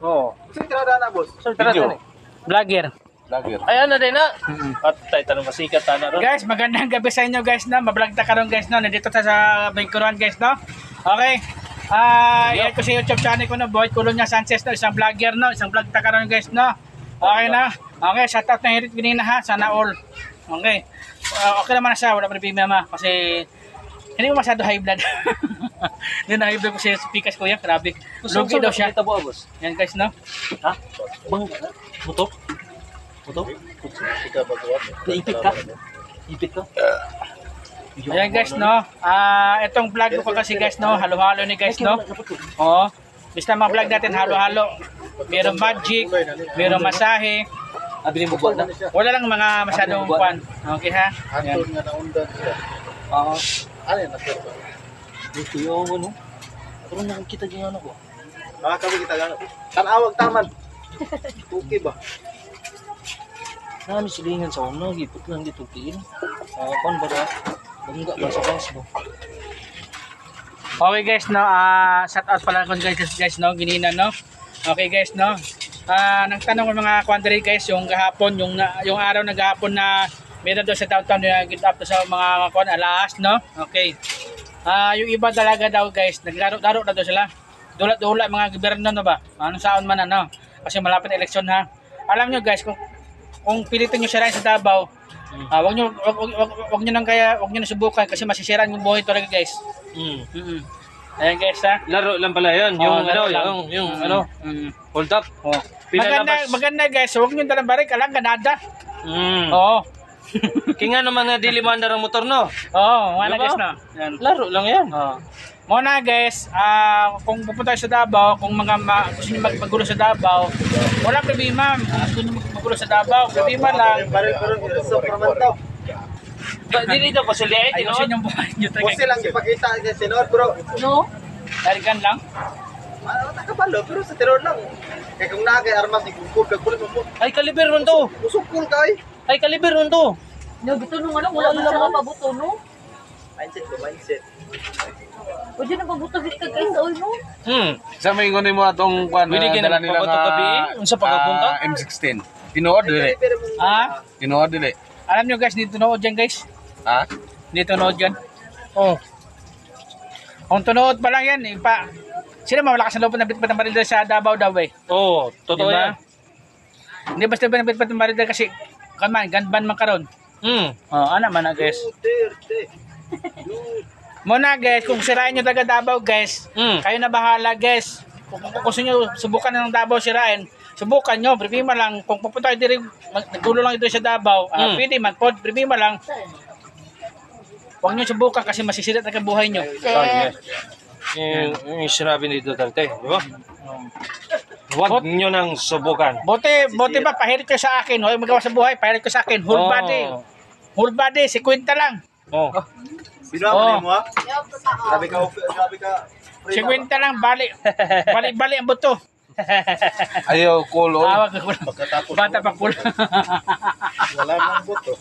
Oo. Sino tirada na, boss? So, tara Video. na. Vlogger. Lagir. Ayan na din na. At tayo tanong masikat na ron. Guys, magandang gabi sa inyo guys na. Mablog ta karon guys no. Nandito ta sa Bangkuran guys no. Okay. Yan ko sa YouTube channel ko no, Boy Colonia Sanchez no, isang vlogger no, isang vlog ta karon guys no. Okay na. Okay, shout out na Hirit Binina ha, sana all. Okay. Okay naman na siya, wala pa problema kasi hindi ko masyado high blood. Hindi na high blood ko siya sa pikas ko yan, grabe. Lugi daw siya. Tabo, boss. Yan guys no. Ha? Bang, buto? Buto? Naipit ka? Ipit ka? Ayan guys no. Itong vlog ko kasi guys no, halo-halo ni guys no. Oo. Basta mga vlog natin halo-halo. Merong magic, merong masahe. Abili mo buwan na? Wala lang mga masyadong kwan. Okay ha? Ayan. Anton nga naundan siya. Ano yan, nasir ba? Ito yung ano. Pero nakikita dyan ano ko. Kami kita gano'n. Tanawag taman. Okay ba? Nami silingan sa una, gipot lang dito tiin. Kung ba na? Bangga ba sa gas mo? Okay guys no, shout out pala ko guys no, ginina no. Okay guys no. Nagtanong ko mga quandary guys yung gahapon, yung araw na gahapon na meron doon sa downtown na get up to sa mga kwan alas no. Okay. Yung iba talaga daw guys, naglaro-laro na doon sila. Dula-dula mga gobyerno no ba? Anong saon man ano? Kasi malapit na eleksyon ha. Alam nyo guys, kung pilitin nyo sirain sa Davao, wag nyo nang subukan kasi masisiraan yung buhay talaga guys. Ayan guys ha. Laro lang pala yun. Yung ano, yung ano, hold up. Oh. Maganda guys, huwag nyo dalang barik, alam ganada. Oo. Kinga naman nga dili man darang motor no. Oo, wala guys no. Yan. Laro lang yan. Oo. Muna guys, kung pupunta kayo sa Davao, kung gusto nyo magpagulo sa Davao, wala problema. Gusto nyo magpagulo sa Davao, problema lang. Pero sa pramantaw. Dili daw kasi liit, Ayusin yung buhay nyo talaga. Kasi lang ipakita niya sinod, bro. No? Darigan lang? Nakabalo, pero sa teror lang. Kaya kung nakakay armas, ikukul, kagkulit mo. Ay kaliber man to. Usukul ka eh. Ay kaliber man to. No, bito nung ano, wala ba siya pabuto, no? Mindset ko, mindset. Pwede na pabuto bit ka guys, oy, no? Sa may ngunin mo atong kwan Pwede dala ginang nila pabato gabi, unsa pagkapunta? M16. Tinuod dili. Tinuod dili. Alam nyo guys, dito nood dyan guys. Ha? Dito nood dyan. Oh. Kung tunood pa lang yan, sino malakas na loob na bitbat ng baril sa Davao daw eh. Oo, totoo Diba? yan. Hindi basta ba bitbat ng baril kasi kaman, gunban man karon. Ano man na guys. Muna guys, kung sirain nyo taga Davao guys, kayo na bahala guys. Kung gusto nyo subukan ng Davao sirain, subukan nyo, problema lang. Kung pupunta kayo dito, naggulo lang ito sa Davao, pwede man po, problema lang. Huwag nyo subukan kasi masisira talaga buhay nyo. Yung sinabi ni Duterte, di ba? Huwag nyo nang subukan. Buti ba, pahirit ko sa akin. Huwag magawa sa buhay, pahirit ko sa akin. Whole body. Whole body, 50 lang. Binawa mo ha? Grabe ka, grabe ka. 50 lang, bali ang buto. Ayaw cool oil. Pagkatapos Bata pa cool. wala mang buto.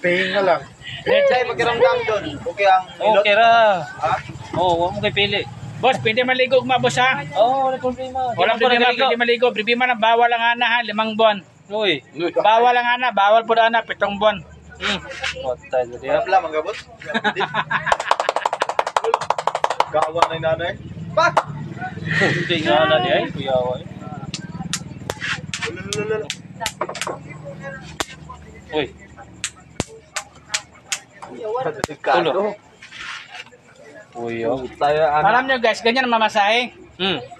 Paying na lang. Say, magkiramdam doon. Okay ang ilot. Okay ra. Ha? Oo, huwag mo kayo pili. Boss, pwede maligo kung boss ha. Oo, wala problema. Walang problema, pwede maligo. Problema lang, bawal ang ana ha, 5 buwan. Uy. Bawal ang ana, bawal po ana, 7 buwan. Patay na diya. Harap lang, mga boss. Gawa na yung nanay. Pak! Hindi nga na diya, kuyawa eh. Lulululul. Uy. Tulo. Uy, Alam nyo guys, ganyan ang mamasahe.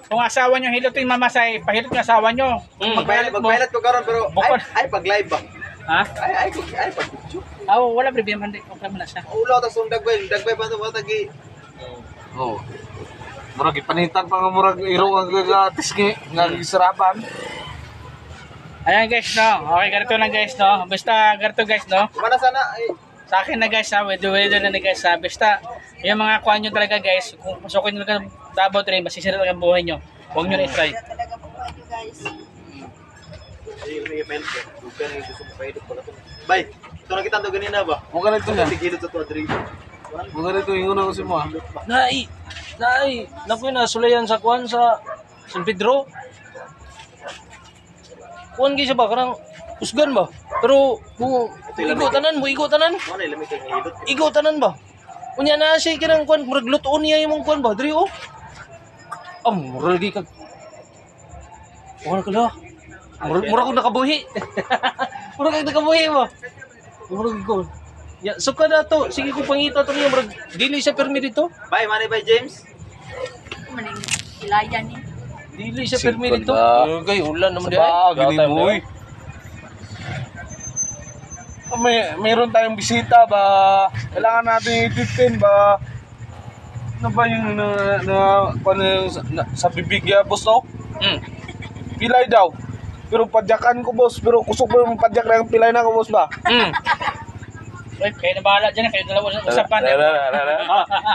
Kung asawa nyo hilot yung mamasahe, pahilot yung asawa nyo. Magpailat ko karon pero ay pag live ba? Ha? Ay pag video. Wala problema, hindi. Okay mo na siya. Ulo ta sung dagbay ba to tagi. Oh. Murag ipanitan pa nga murag iro ang gatis nga gisarapan. Ayan guys, no. Okay, ganito lang guys, no. Basta ganito guys, no. Mana sana ay Sa akin na guys, ha. Wedo na guys, ha. Basta, yung mga kuha nyo talaga guys, kung pasukin nyo talaga Davao train, masisira talaga ang buhay nyo. Huwag nyo na i-try. Talaga po kayo guys. may email ko. Dugan yung gusto mo paidot pala to. Bay, ito nakita to ganina ba? Mo ganito na. Tigilid sa to Adri. Mo ganito yung una ko si mo. Nai, naku na sulayan sa kuan sa San Pedro. kuan gyud siya ba kanang usgan ba. Pero kung igo tanan mo, igo tanan. Mo na lamig kay hilot. Igo tanan ba? Unya na siya kanang kuan murag lutoon niya imong kuan ba, diri oh. Murag gi kag. Wala ka la. Murag ko nakabuhi. Murag kag nakabuhi mo. Murag ko. Ya, suka na to. Sige ko pangita to niya murag dili siya permi dito. Bye, money by James. Maning ilayan ni. Dili siya permi Simple dito. ba? Kay ulan naman di. Ba, gini mo eh. Meron tayong bisita ba? Kailangan natin i-15 ba? Ano ba yung paano yung sa bibig ya, boss, no? Pilay daw. Pero padyakan ko, boss. Pero kusok mo yung padyak na yung pilay na ko, boss ba? Uy, kayo na bahala dyan. Kayo dalawa sa usapan.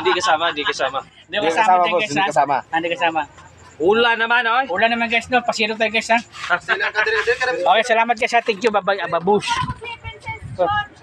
Hindi kasama, hindi kasama. Hindi kasama dyan, guys, ha? kasama. Hindi kasama. Ulan naman, oy. Ulan naman, guys, no? Pasiro tayo, guys, ha? Silang kadiri-diri ka na. Okay, salamat, guys, ha? Thank you. Bye-bye, ababush. Princess George.